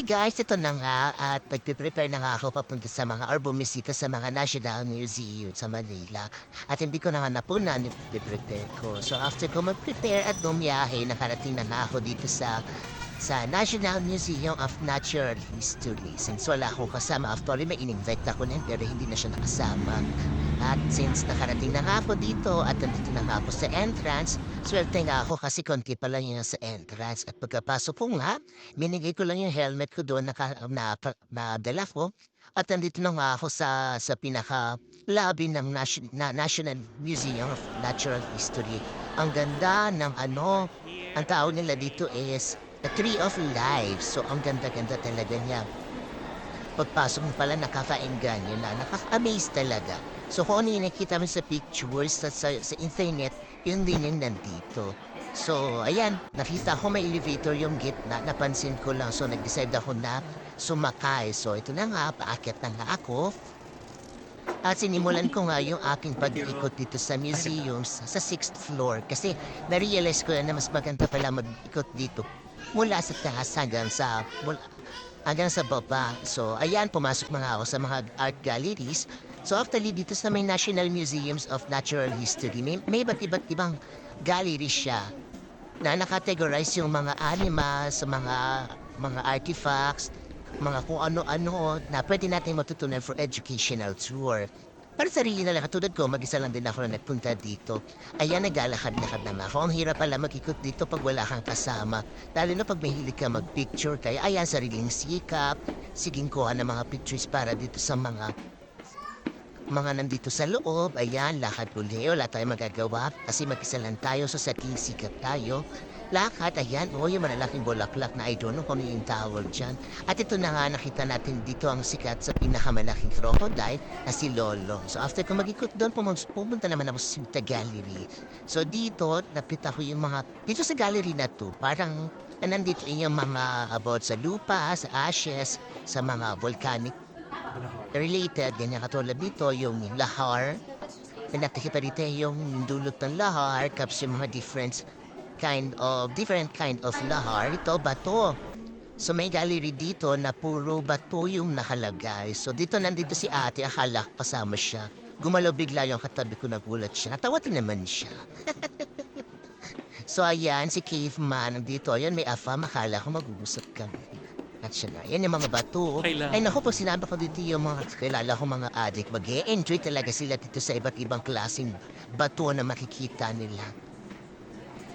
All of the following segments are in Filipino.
Hi guys, ito na nga at nagpe-prepare na nga ako papunta sa mga or bumisita sa mga National Museum sa Manila. At hindi ko na nga napunan yung prepare ko. So after ko mag-prepare at bumiyahe, nakarating na nga ako dito sa National Museum of Natural History. Since wala akong kasama, actually may in-invite ako na pero hindi na siya nakasama. At since nakarating na nga ako dito at nandito na nga ako sa entrance, swerte nga ako kasi konti pa lang yun sa entrance. At pagkapasok ko nga, binigay ko lang yung helmet ko doon na dala ko. At nandito na nga ako sa pinaka-lobby ng National Museum of Natural History. Ang ganda ng ang tawag nila dito is The Tree of Life. So ang ganda-ganda talaga niya. Pagpasok mo pala nakaka-enggan yun na, nakaka-amaze talaga. So kung ano yung nakita mo sa pictures sa internet, yun din yung nandito. So ayan, nakita ko may elevator yung gitna, napansin ko lang. So nag-decide ako na sumakay. So ito na nga, paakyat na nga ako. At sinimulan ko nga yung aking pag-ikot dito sa museums sa 6th floor. Kasi na-realize ko na mas maganda pala mag-ikot dito mula sa taas hanggang sa baba. So, ayan, pumasok na nga ako sa mga art galleries. So, actually, dito sa may National Museums of Natural History, may iba't ibang gallery siya na nakategorize yung mga animals, mga artifacts, mga kung ano-ano na pwede natin matutunan for educational tour. Para sarili na lang, katulad ko, mag-isa lang din ako na nagpunta dito. Ayan, naglalakad-lakad na nga ako. Ang hirap pala mag-ikot dito pag wala kang kasama. Lalo na pag mahilig ka mag-picture, kaya ayan, sariling sikap. Siging kuha ng mga pictures para dito sa mga nandito sa loob. Ayan, lakad uli. Wala tayong magagawa kasi mag-isa lang tayo, so sariling sikap tayo. Lakad, ayan, yung malalaking bulaklak na I don't know kung ano yung tawag dyan. At ito na nga, nakita natin dito ang sikat sa pinakamalaking crocodile na si Lolo. So after ko mag-ikot doon, pumunta naman ako sa Sinta Gallery. So dito, napita ko yung dito sa gallery na to, parang nandito yung mga about sa lupa, sa ashes, sa mga volcanic related, ganyan katulad dito, yung lahar. Pinatiki pa dito yung dulot ng lahar, caps yung mga different kind of lahar. Ito, bato. So may gallery dito na puro bato yung nakalagay. So dito nandito si ate, akala ko kasama siya. Gumalaw bigla yung katabi ko, nagulat siya. Natawa din naman siya. So ayan, si caveman nandito. Ayan, may afam, akala ko mag-uusap kami. At siya na. Yan yung mga bato. Ay naku, pag sinabi ko dito yung mga kilala ko mga adik, mag-e-enjoy talaga sila dito sa iba't ibang klaseng bato na makikita nila.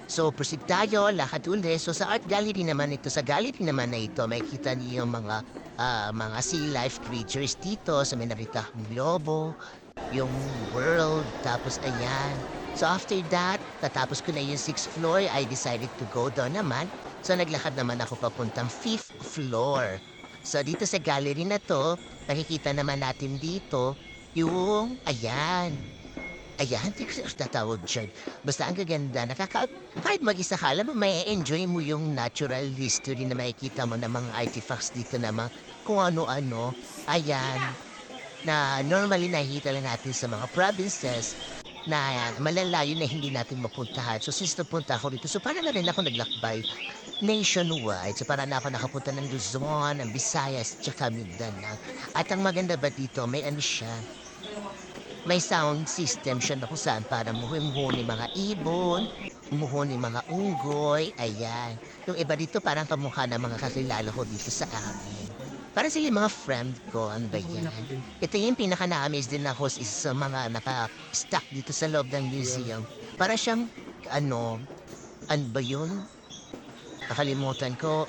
So, proceed tayo, lakad uli. So, sa art gallery naman ito, sa gallery naman na ito, may kita niyo yung mga sea life creatures dito. So, may nakita akong lobo, yung world, tapos ayan. So, after that, tatapos ko na yung 6th floor, I decided to go down naman. So, naglakad naman ako papuntang 5th floor. So, dito sa gallery na to, nakikita naman natin dito yung, ayan, ayan, hindi ko tatawag dyan. Basta ang gaganda, kahit mag-isa ka, alam mo, may enjoy mo yung natural history na makikita mo ng mga artifacts dito naman, kung ano-ano. Ayan, na normally nakikita lang natin sa mga provinces na malalayo na hindi natin mapuntahan. So since napunta ako dito, so para na rin ako naglakbay nationwide. So para na ako nakapunta ng Luzon, ng Visayas, tsaka Mindanao. At ang maganda ba dito, may ano siya, may sound system siya na kung saan para muhuni mga ibon, muhuni mga unggoy, ayan. Yung iba dito parang kamukha ng mga kakilala ko dito sa amin. Para sila mga friend ko, ano ba yan? Ito yung pinaka-na-amaze din ako is sa mga naka-stuck dito sa loob ng museum. Para siyang, ano ba yun? Nakalimutan ko,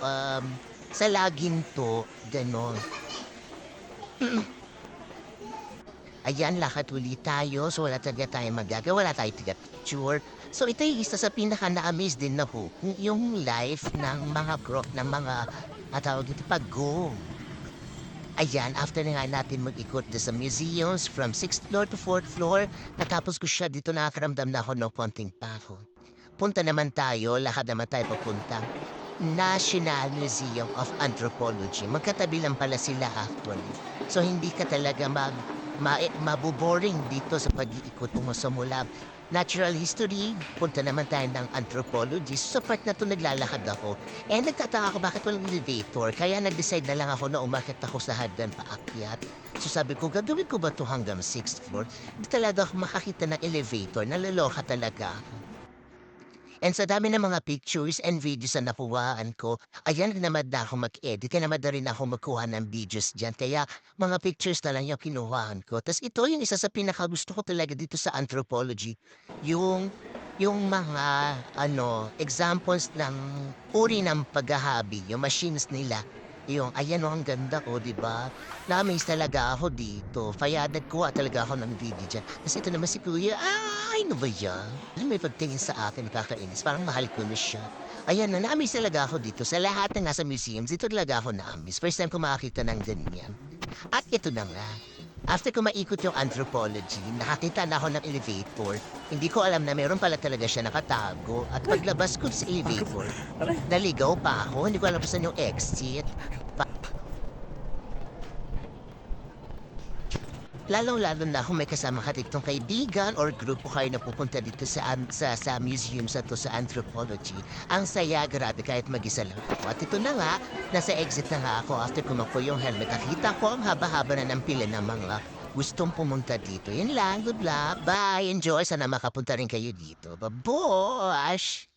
sa laginto, ganon. Ayan, lakad ulit tayo. So, wala talaga tayong magagawa. Wala tayong tiga-picture. So, ito yung isa sa pinaka-na-amaze din na po. Yung life ng mga ng mga tawag dito, pag-go. Ayan, after na nga natin mag-ikot sa museums from 6th floor to 4th floor, natapos ko siya dito, nakakaramdam na ako ng konting pako. Punta naman tayo, lakad naman tayo papunta. National Museum of Anthropology. Magkatabi lang pala sila actually. So hindi ka talaga mabuboring dito sa pag-iikot mo sa mula natural history, punta naman tayo ng anthropology. So, sa part na to naglalakad ako. Eh, nagtataka ako bakit walang elevator. Kaya nag-decide na lang ako na umakit ako sa hagdan paakyat. So sabi ko, gagawin ko ba to hanggang 6th floor? Hindi talaga ako makakita ng elevator. Naloloka talaga ako. And sa dami ng mga pictures and videos na nakuhaan ko, ayan, namad na ako mag-edit. Kaya namad na rin ako magkuha ng videos dyan. Kaya mga pictures na lang yung kinuhaan ko. Tapos ito yung isa sa pinakagusto ko talaga dito sa anthropology. Yung, yung mga, examples ng uri ng paghahabi, yung machines nila. Yung, ayan o, ang ganda ko, di ba? Na-amaze talaga ako dito. Kaya nagkuha talaga ako ng video dyan. Tapos ito naman si Kuya, ay, ano ba yan? Alam, may pagtingin sa akin, nakakainis. Parang mahal ko na siya. Ayan na, na-amaze talaga ako dito. Sa lahat ng nasa museums, dito talaga ako na-amaze. First time ko makakita ng ganyan. At ito na nga. After ko maikot yung anthropology, nakakita na ako ng elevator. Hindi ko alam na meron pala talaga siya nakatago. At paglabas ko sa elevator, naligaw pa ako. Hindi ko alam kung saan yung exit. Lalong-lalo na kung may kasama ka ditong kaibigan or grupo kayo na pupunta dito sa museum sa to sa anthropology. Ang saya, grabe, kahit mag-isa lang ako. At ito na nga, nasa exit na nga ako after kumapo yung helmet. Nakita ko ang haba-haba na ng pila ng mga gustong pumunta dito. Yun lang, good luck, bye, enjoy. Sana makapunta rin kayo dito. Babosh!